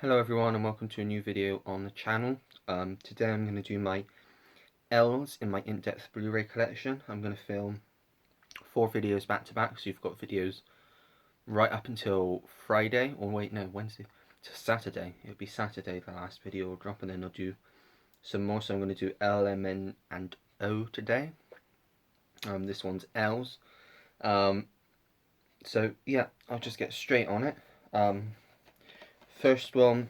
Hello everyone and welcome to a new video on the channel. Today I'm going to do my L's in my in-depth Blu-ray collection. I'm going to film 4 videos back to back, so you've got videos right up until Friday, or wait no, Wednesday to Saturday. It'll be Saturday the last video will drop, and then I'll do some more. So I'm going to do L, M, N and O today. This one's L's. So yeah, I'll just get straight on it. First one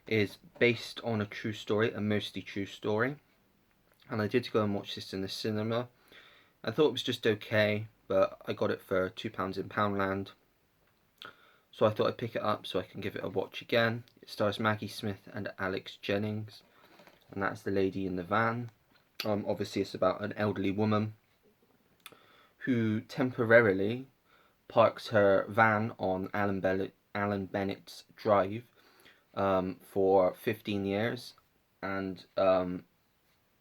is based on a true story, a mostly true story, and I did go and watch this in the cinema. I thought it was just okay, but I got it for £2 in Poundland, so I thought I'd pick it up so I can give it a watch again. It stars Maggie Smith and Alex Jennings, and that's The Lady in the Van. Obviously it's about an elderly woman who temporarily parks her van on Alan Bennett's drive for 15 years, and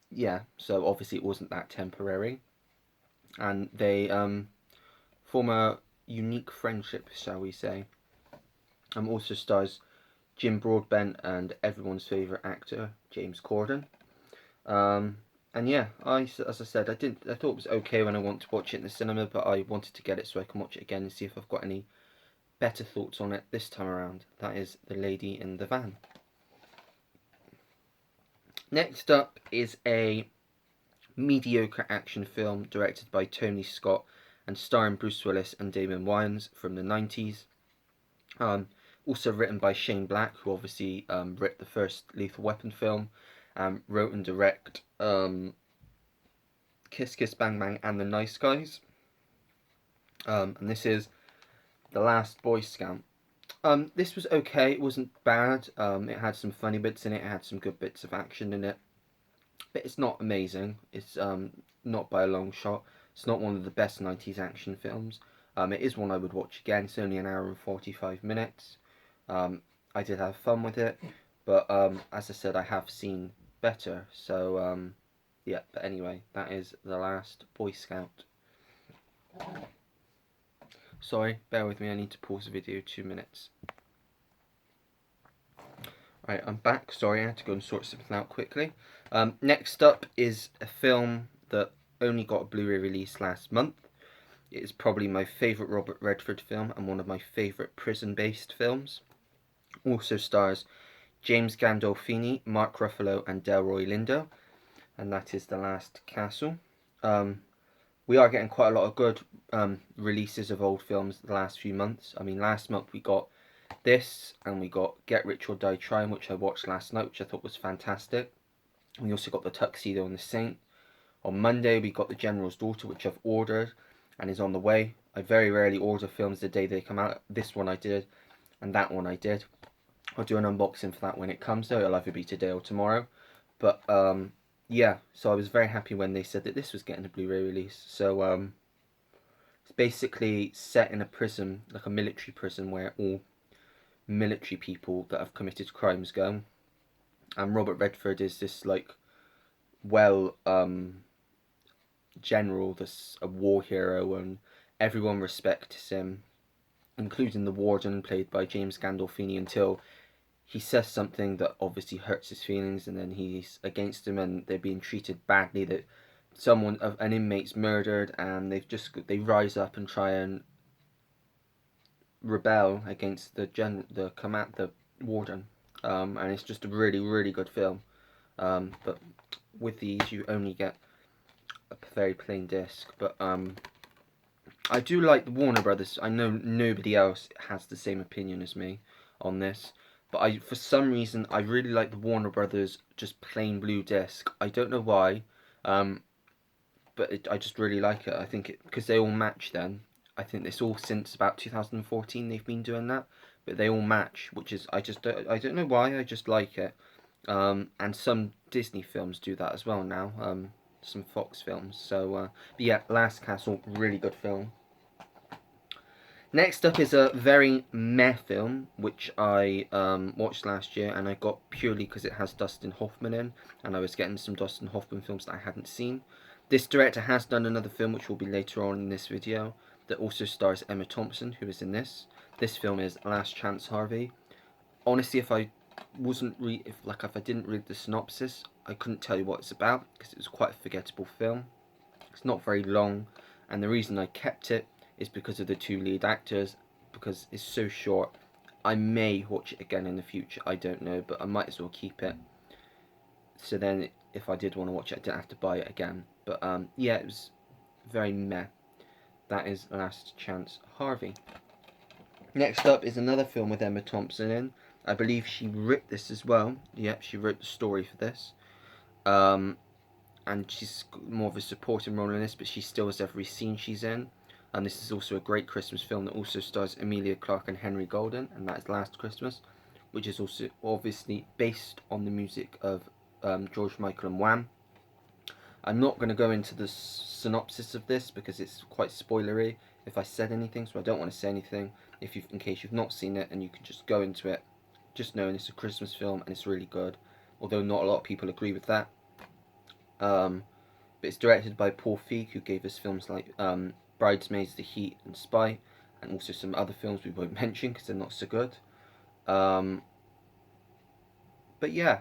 yeah, so obviously it wasn't that temporary, and they form a unique friendship, shall we say. Also stars Jim Broadbent and everyone's favourite actor James Corden. And yeah, as I said, I thought it was okay when I wanted to watch it in the cinema, but I wanted to get it so I can watch it again and see if I've got any better thoughts on it this time around. That is The Lady in the Van. Next up is a mediocre action film directed by Tony Scott and starring Bruce Willis and Damon Wayans from the 90s. Also written by Shane Black, who obviously wrote the first Lethal Weapon film, wrote and directed Kiss Kiss Bang Bang and The Nice Guys. And this is The Last Boy Scout. This was okay, it wasn't bad. It had some funny bits in it, it had some good bits of action in it. But it's not amazing. It's not by a long shot. It's not one of the best 90s action films. It is one I would watch again. It's only an hour and 45 minutes. I did have fun with it, but as I said, I have seen better. So yeah, but anyway, that is The Last Boy Scout. Sorry, bear with me, I need to pause the video 2 minutes. Right, I'm back. Sorry, I had to go and sort something out quickly. Next up is a film that only got a Blu-ray release last month. It is probably my favourite Robert Redford film and one of my favourite prison-based films. Also stars James Gandolfini, Mark Ruffalo and Delroy Lindo, and that is The Last Castle. We are getting quite a lot of good releases of old films the last few months. I mean, last month we got this, and we got Get Rich or Die Trying, which I watched last night, which I thought was fantastic. We also got The Tuxedo and the Saint. On Monday we got The General's Daughter, which I've ordered and is on the way. I very rarely order films the day they come out. This one I did, and that one I did. I'll do an unboxing for that when it comes though. It'll either be today or tomorrow. But yeah, so I was very happy when they said that this was getting a Blu-ray release. So it's basically set in a prison, like a military prison, where all military people that have committed crimes go. And Robert Redford is this like general, this a war hero, and everyone respects him, including the warden played by James Gandolfini, until he says something that obviously hurts his feelings, and then he's against him and they're being treated badly, that an inmate's murdered, and they rise up and try and rebel against the warden, and it's just a really good film. But with these you only get a very plain disc. But I do like the Warner Brothers. I know nobody else has the same opinion as me on this, but for some reason I really like the Warner Brothers just plain blue disc. I don't know why, but I just really like it. I think because they all match then. I think it's all since about 2014 they've been doing that, but they all match, which is I don't know why, I just like it. And some Disney films do that as well now, some Fox films. So but yeah, Last Castle, really good film. Next up is a very meh film, which I watched last year, and I got purely because it has Dustin Hoffman in, and I was getting some Dustin Hoffman films that I hadn't seen. This director has done another film, which will be later on in this video, that also stars Emma Thompson, who is in this. This film is Last Chance Harvey. honestly, if I if I didn't read the synopsis, I couldn't tell you what it's about because it was quite a forgettable film. It's not very long, and the reason I kept it is because of the two lead actors, because it's so short. I may watch it again in the future, I don't know, but I might as well keep it. So then, if I did want to watch it, I didn't have to buy it again. But yeah, it was very meh. That is Last Chance Harvey. Next up is another film with Emma Thompson in. I believe she wrote this as well. Yep, she wrote the story for this. Um, and she's more of a supporting role in this, but she still has every scene she's in. And this is also a great Christmas film that also stars Emilia Clarke and Henry Golden, and that is Last Christmas, which is also obviously based on the music of George Michael and Wham. I'm not going to go into the synopsis of this because it's quite spoilery if I said anything, so I don't want to say anything in case you've not seen it, and you can just go into it just knowing it's a Christmas film and it's really good, although not a lot of people agree with that. But it's directed by Paul Feig, who gave us films like Bridesmaids, The Heat, and Spy, and also some other films we won't mention because they're not so good. But yeah,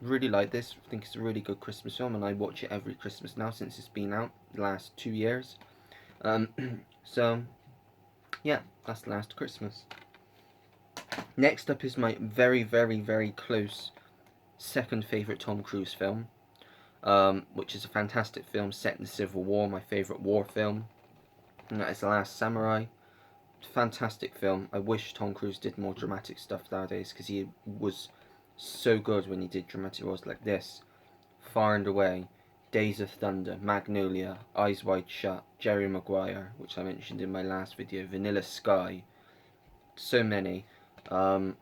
really like this. I think it's a really good Christmas film, and I watch it every Christmas now since it's been out the last 2 years. So yeah, that's Last Christmas. Next up is my very, very, very close second favourite Tom Cruise film, which is a fantastic film set in the Civil War, my favourite war film, and that is The Last Samurai. Fantastic film. I wish Tom Cruise did more dramatic stuff nowadays because he was so good when he did dramatic roles like this. Far and Away, Days of Thunder, Magnolia, Eyes Wide Shut, Jerry Maguire, which I mentioned in my last video, Vanilla Sky, so many. And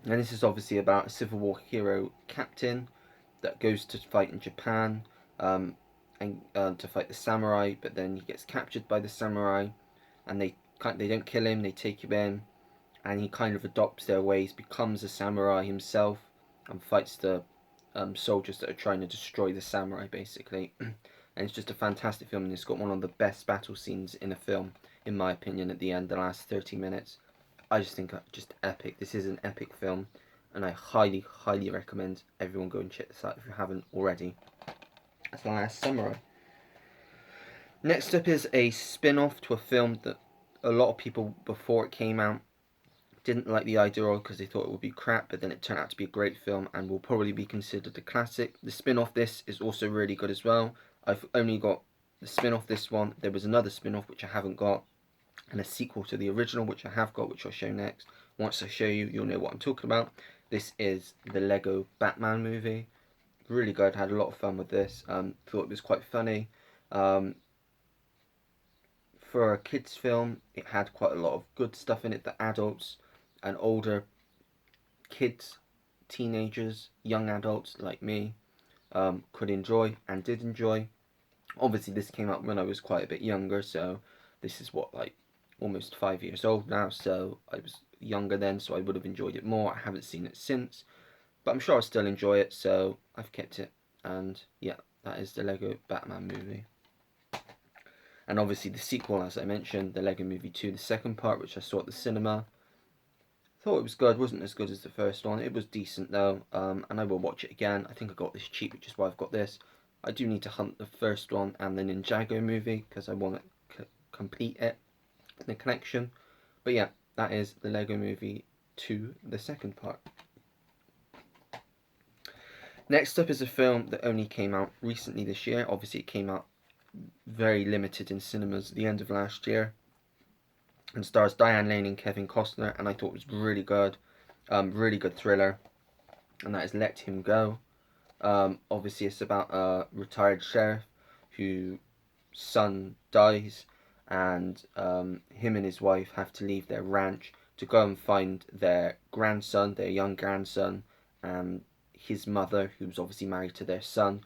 this is obviously about a Civil War hero captain that goes to fight in Japan and to fight the samurai, but then he gets captured by the samurai, and they don't kill him, they take him in, and he kind of adopts their ways, becomes a samurai himself, and fights the soldiers that are trying to destroy the samurai, basically. And it's just a fantastic film, and it's got one of the best battle scenes in a film, in my opinion, at the end, the last 30 minutes. I just think just epic. This is an epic film, and I highly, highly recommend everyone go and check this out if you haven't already. That's The Last Samurai. Next up is a spin-off to a film that a lot of people before it came out didn't like the idea of because they thought it would be crap, but then it turned out to be a great film and will probably be considered a classic. The spin-off this is also really good as well. I've only got the spin-off this one. There was another spin-off which I haven't got, and a sequel to the original which I have got, which I'll show next. Once I show you, you'll know what I'm talking about. This is the Lego Batman movie. Really good. Had a lot of fun with this. Thought it was quite funny. For a kids film, it had quite a lot of good stuff in it that adults and older kids, teenagers, young adults like me could enjoy and did enjoy. Obviously, this came out when I was quite a bit younger, so this is what, like, almost 5 years old now, so I was younger then, so I would have enjoyed it more. I haven't seen it since, but I'm sure I'll still enjoy it, so I've kept it. And yeah, that is the Lego Batman movie. And obviously the sequel, as I mentioned, the Lego Movie 2, the second part, which I saw at the cinema. Thought it was good. Wasn't as good as the first one. It was decent though, and I will watch it again. I think I got this cheap, which is why I've got this. I do need to hunt the first one and the Ninjago movie because I want to complete it, the collection. But yeah, that is the Lego Movie 2, the second part. Next up is a film that only came out recently this year. Obviously, it came out very limited in cinemas at the end of last year, and stars Diane Lane and Kevin Costner, and I thought it was really good. Really good thriller, and that is Let Him Go. Obviously, it's about a retired sheriff whose son dies, and him and his wife have to leave their ranch to go and find their grandson, their young grandson, and his mother, who's obviously married to their son,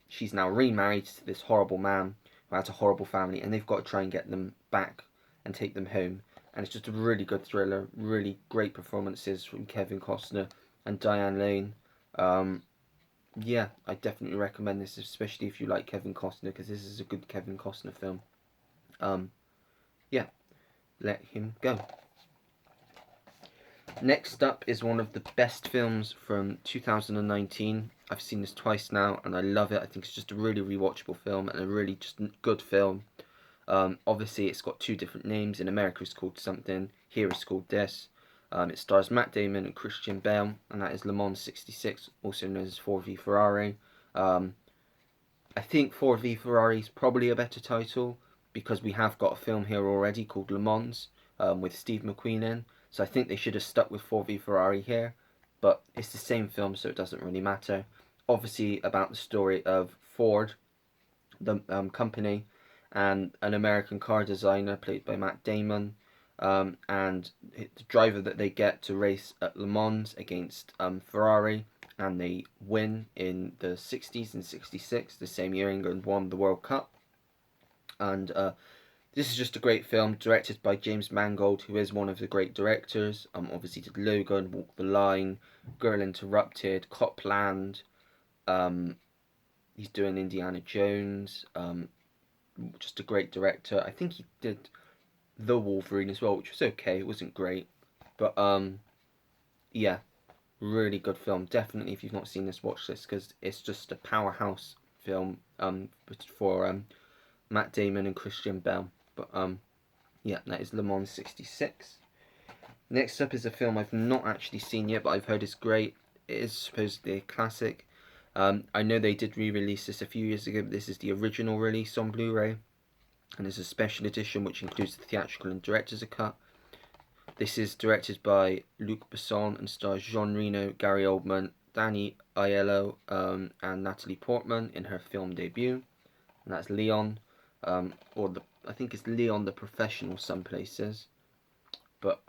she's now remarried to this horrible man who has a horrible family, and they've got to try and get them back and take them home. And it's just a really good thriller, really great performances from Kevin Costner and Diane Lane. Yeah, I definitely recommend this, especially if you like Kevin Costner, because this is a good Kevin Costner film. Yeah, Let Him Go. Next up is one of the best films from 2019. I've seen this twice now and I love it. I think it's just a really rewatchable film and a really just good film. Obviously, it's got two different names. In America, it's called something. Here, it's called this. It stars Matt Damon and Christian Bale, and that is Le Mans '66, also known as 4v Ferrari. Um, I think 4v Ferrari is probably a better title because we have got a film here already called Le Mans with Steve McQueen in. So I think they should have stuck with 4v Ferrari here, but it's the same film, so it doesn't really matter. Obviously, about the story of Ford, the company, and an American car designer played by Matt Damon, and the driver that they get to race at Le Mans against Ferrari, and they win in the 60s and 66, the same year England won the World Cup. And this is just a great film, directed by James Mangold, who is one of the great directors. Obviously did Logan, Walk the Line, Girl Interrupted, Copland. He's doing Indiana Jones. Just a great director. I think he did The Wolverine as well, which was okay. It wasn't great, but yeah, really good film. Definitely, if you've not seen this, watch this because it's just a powerhouse film. For Matt Damon and Christian Bale. But yeah, that is Le Mans '66. Next up is a film I've not actually seen yet, but I've heard is great. It is supposedly a classic. I know they did re-release this a few years ago, but this is the original release on Blu-ray, and there's a special edition which includes the theatrical and director's cut. This is directed by Luc Besson and stars Jean Reno, Gary Oldman, Danny Aiello, and Natalie Portman in her film debut, and that's Leon, I think it's Leon the Professional some places, but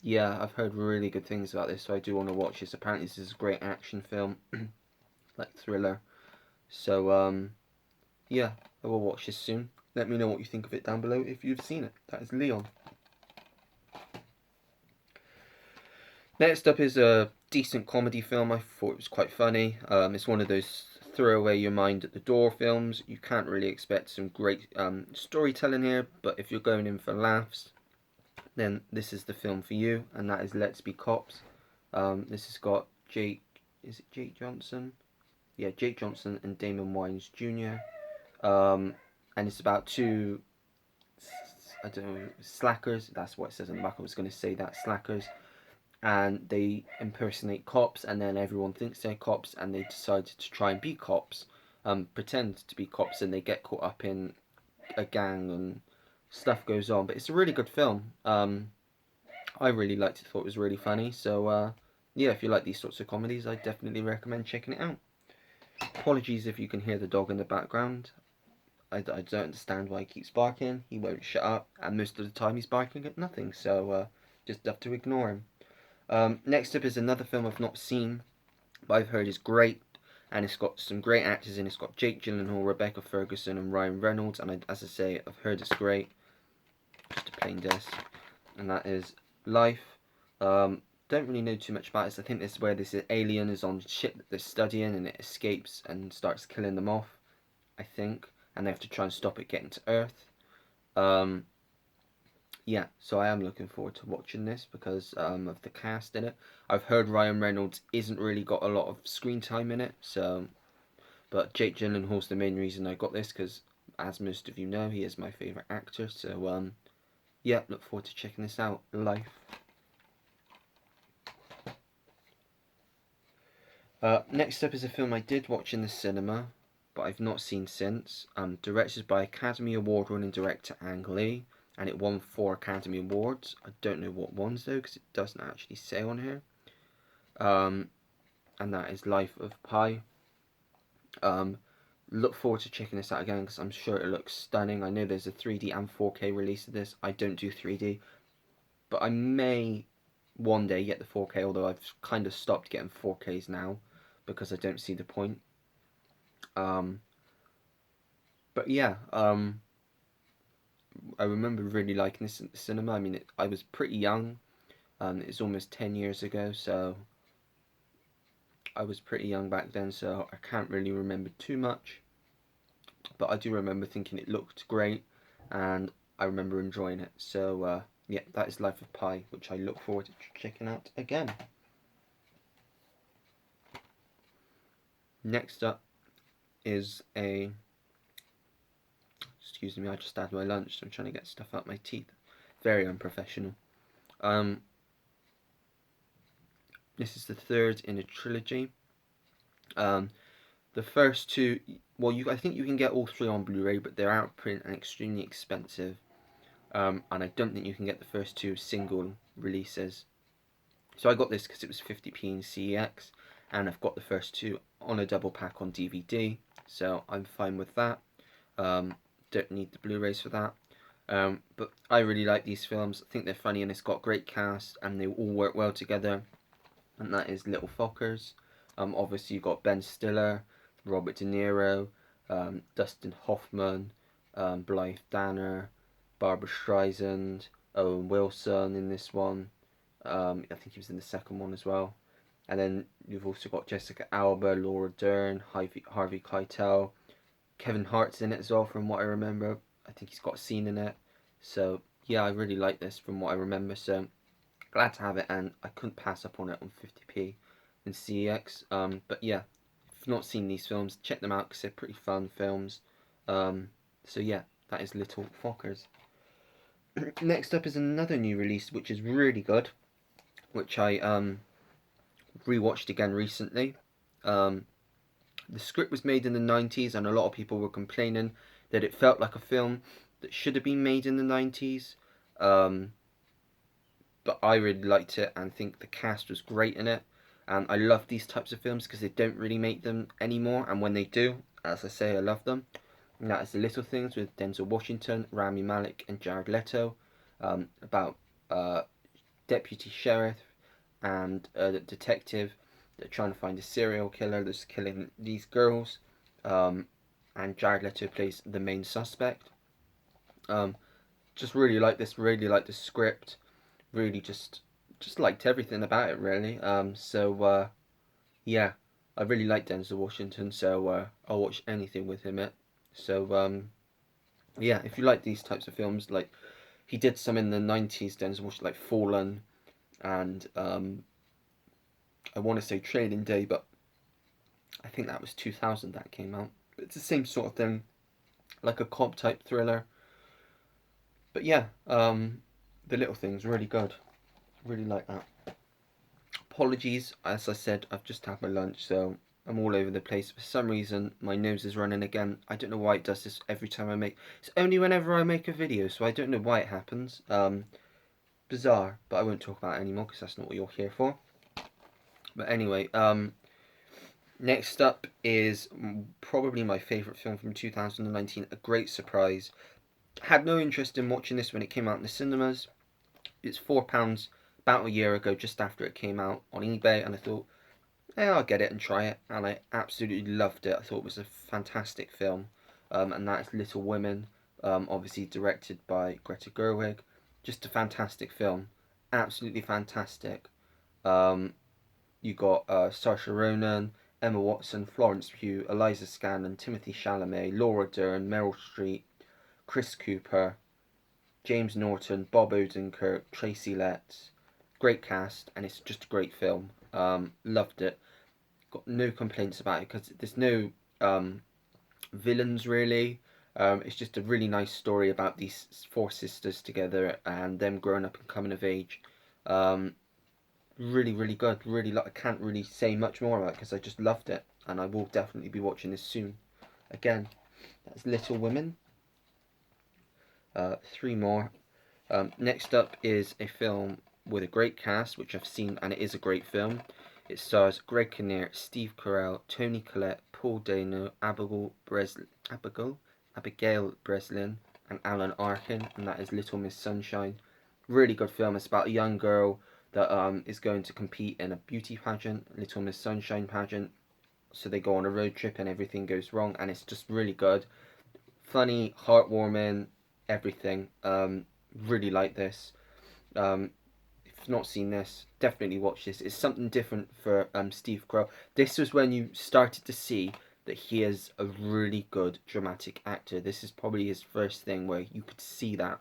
yeah, I've heard really good things about this, so I do want to watch this. Apparently this is a great action film, like thriller, so yeah, I will watch this soon. Let me know what you think of it down below if you've seen it. That is Leon. Next up is a decent comedy film. I thought it was quite funny. It's one of those throw away your mind at the door films. You can't really expect some great storytelling here, but if you're going in for laughs, then this is the film for you, and that is Let's Be Cops. This has got is it Jake Johnson? Yeah, Jake Johnson and Damon Wayans Jr. And it's about two, I don't know, slackers. That's what it says on the back. I was going to say that, slackers. And they impersonate cops, and then everyone thinks they're cops, and they decide to try and be cops, pretend to be cops, and they get caught up in a gang and stuff goes on. But it's a really good film. I really liked it, thought it was really funny. So yeah, if you like these sorts of comedies, I definitely recommend checking it out. Apologies if you can hear the dog in the background. I don't understand why he keeps barking. He won't shut up, and most of the time he's barking at nothing, so just have to ignore him. Next up is another film I've not seen, but I've heard is great, and it's got some great actors in. It's got Jake Gyllenhaal, Rebecca Ferguson, and Ryan Reynolds, and as I say, I've heard it's great. Just a plain desk, and that is Life. Don't really know too much about this. I think this is where this alien is on ship that they're studying, and it escapes and starts killing them off, I think, and they have to try and stop it getting to Earth. Yeah, so I am looking forward to watching this because of the cast in it. I've heard Ryan Reynolds isn't really got a lot of screen time in it, so but Jake Gyllenhaal's the main reason I got this because, as most of you know, he is my favourite actor. So yeah, look forward to checking this out. Life. Next up is a film I did watch in the cinema, but I've not seen since. Directed by Academy Award winning director Ang Lee, and it won 4 Academy Awards. I don't know what ones though, because it doesn't actually say on here. And that is Life of Pi. Look forward to checking this out again, because I'm sure it looks stunning. I know there's a 3D and 4K release of this. I don't do 3D, but I may one day get the 4K, although I've kind of stopped getting 4Ks now, because I don't see the point. But yeah, I remember really liking this at the cinema. I mean, I was pretty young. It's almost 10 years ago, so I was pretty young back then, so I can't really remember too much. But I do remember thinking it looked great, and I remember enjoying it. So yeah, that is Life of Pi, which I look forward to checking out again. Next up is a, excuse me, I just had my lunch, so I'm trying to get stuff out my teeth. Very unprofessional. This is the third in a trilogy. The first two, well, I think you can get all three on Blu-ray, but they're out of print and extremely expensive. And I don't think you can get the first two single releases. So I got this because it was 50p in CEX, and I've got the first two on a double pack on DVD, so I'm fine with that. Don't need the Blu-rays for that. But I really like these films. I think they're funny, and it's got great cast, and they all work well together. And that is Little Fockers. Obviously you've got Ben Stiller, Robert De Niro, Dustin Hoffman, Blythe Danner, Barbara Streisand, Owen Wilson in this one. I think he was in the second one as well. And then you've also got Jessica Alba, Laura Dern, Harvey Keitel. Kevin Hart's in it as well, from what I remember. I think he's got a scene in it. So yeah, I really like this from what I remember. So glad to have it, and I couldn't pass up on it on 50p in CEX. But yeah, if you've not seen these films, check them out because they're pretty fun films. So yeah, that is Little Fockers. Next up is another new release which is really good, which I rewatched again recently. The script was made in the 90s, and a lot of people were complaining that it felt like a film that should have been made in the 90s. But I really liked it and think the cast was great in it. And I love these types of films because they don't really make them anymore. And when they do, as I say, I love them. And that is The Little Things with Denzel Washington, Rami Malek, and Jared Leto. About deputy sheriff and a detective. They're trying to find a serial killer that's killing these girls. And Jared Leto plays the main suspect. Just really like this. Really like the script. Really just liked everything about it, really. Yeah, I really like Denzel Washington, so I'll watch anything with him in it. So yeah, if you like these types of films, like he did some in the 90s, Denzel Washington, like Fallen, and I want to say Training Day, but I think that was 2000 that came out. But it's the same sort of thing, like a cop type thriller. But yeah, The Little Things, really good. Really like that. Apologies, as I said, I've just had my lunch, so I'm all over the place. For some reason, my nose is running again. I don't know why it does this every time I make... It's only whenever I make a video, so I don't know why it happens. Bizarre, but I won't talk about it anymore because that's not what you're here for. But anyway, next up is probably my favourite film from 2019, A Great Surprise. Had no interest in watching this when it came out in the cinemas. It's £4 about a year ago, just after it came out on eBay, and I thought, yeah, I'll get it and try it, and I absolutely loved it. I thought it was a fantastic film, and that is Little Women, obviously directed by Greta Gerwig. Just a fantastic film, absolutely fantastic. You got Saoirse Ronan, Emma Watson, Florence Pugh, Eliza Scanlen, Timothy Chalamet, Laura Dern, Meryl Streep, Chris Cooper, James Norton, Bob Odenkirk, Tracy Letts. Great cast, and it's just a great film. Loved it. Got no complaints about it because there's no villains really. It's just a really nice story about these four sisters together and them growing up and coming of age. Really, really good. Really, I can't really say much more about it because I just loved it, and I will definitely be watching this soon. Again, that's Little Women. Three more. Next up is a film with a great cast, which I've seen, and it is a great film. It stars Greg Kinnear, Steve Carell, Toni Collette, Paul Dano, Abigail Breslin, and Alan Arkin, and that is Little Miss Sunshine. Really good film. It's about a young girl that is going to compete in a beauty pageant, Little Miss Sunshine pageant. So they go on a road trip and everything goes wrong, and it's just really good. Funny, heartwarming, everything. Really like this. If you've not seen this, definitely watch this. It's something different for Steve Carell. This was when you started to see that he is a really good dramatic actor. This is probably his first thing where you could see that.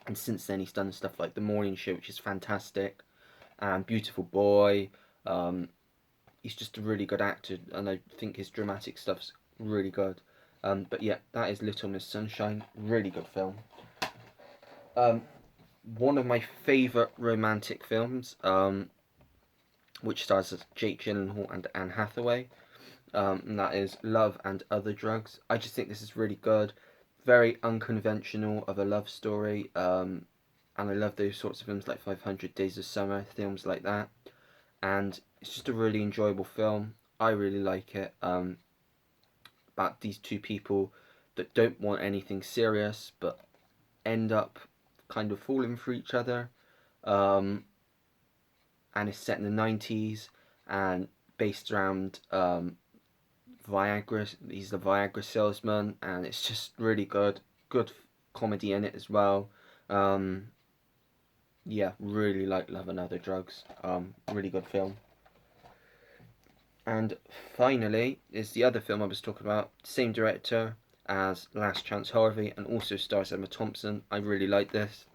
And since then, he's done stuff like The Morning Show, which is fantastic, and Beautiful Boy. Um, he's just a really good actor, and I think his dramatic stuff's really good. But yeah, that is Little Miss Sunshine. Really good film. Um, One of my favourite romantic films, which stars Jake Gyllenhaal and Anne Hathaway, and that is Love and Other Drugs. I just think this is really good. Very unconventional of a love story, and I love those sorts of films like 500 Days of Summer, films like that. And it's just a really enjoyable film. I really like it. About these two people that don't want anything serious but end up kind of falling for each other. Um, and it's set in the 90s and based around Viagra. He's the Viagra salesman, and it's just really good. Good comedy in it as well. Um, yeah, really like Love and Other Drugs. Really good film. And finally is the other film I was talking about. Same director as Last Chance Harvey, and also stars Emma Thompson. I really like this.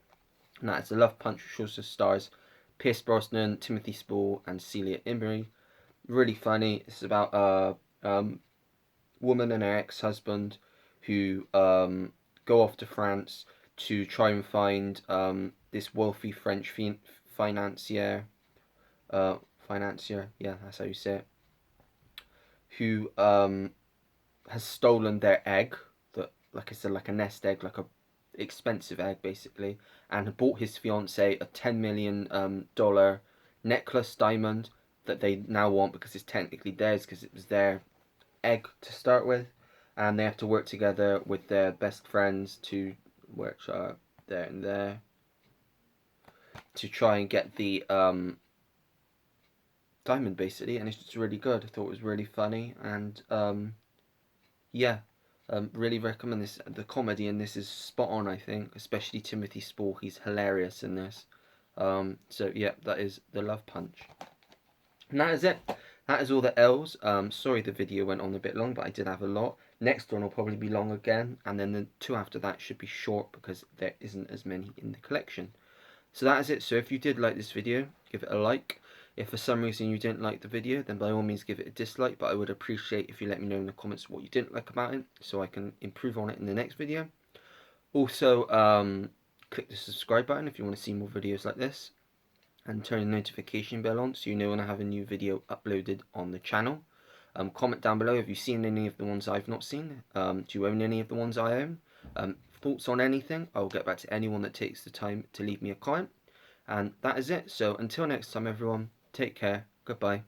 And that is The Lovepunch, which also stars Pierce Brosnan, Timothy Spall, and Celia Imrie. Really funny. It's about a woman and her ex-husband who go off to France to try and find this wealthy French financier. Financier, yeah, that's how you say it. Who has stolen their egg, that, like I said, like a nest egg, like a expensive egg basically, and bought his fiance a $10 million necklace diamond that they now want because it's technically theirs because it was their egg to start with, and they have to work together with their best friends to, which are there and there, to try and get the diamond basically, and it's just really good. I thought it was really funny, and yeah, really recommend this. The comedy in this is spot on, I think, especially Timothy Spall. He's hilarious in this. So yeah, that is The Lovepunch. And that is it. That is all the L's. Sorry the video went on a bit long, but I did have a lot. Next one will probably be long again, and then the two after that should be short because there isn't as many in the collection. So that is it. So if you did like this video, give it a like. If for some reason you didn't like the video, then by all means give it a dislike, but I would appreciate if you let me know in the comments what you didn't like about it, so I can improve on it in the next video. Also, click the subscribe button if you want to see more videos like this, and turn the notification bell on so you know when I have a new video uploaded on the channel. Comment down below, have you seen any of the ones I've not seen? Do you own any of the ones I own? Thoughts on anything? I'll get back to anyone that takes the time to leave me a comment. And that is it. So until next time, everyone, take care. Goodbye.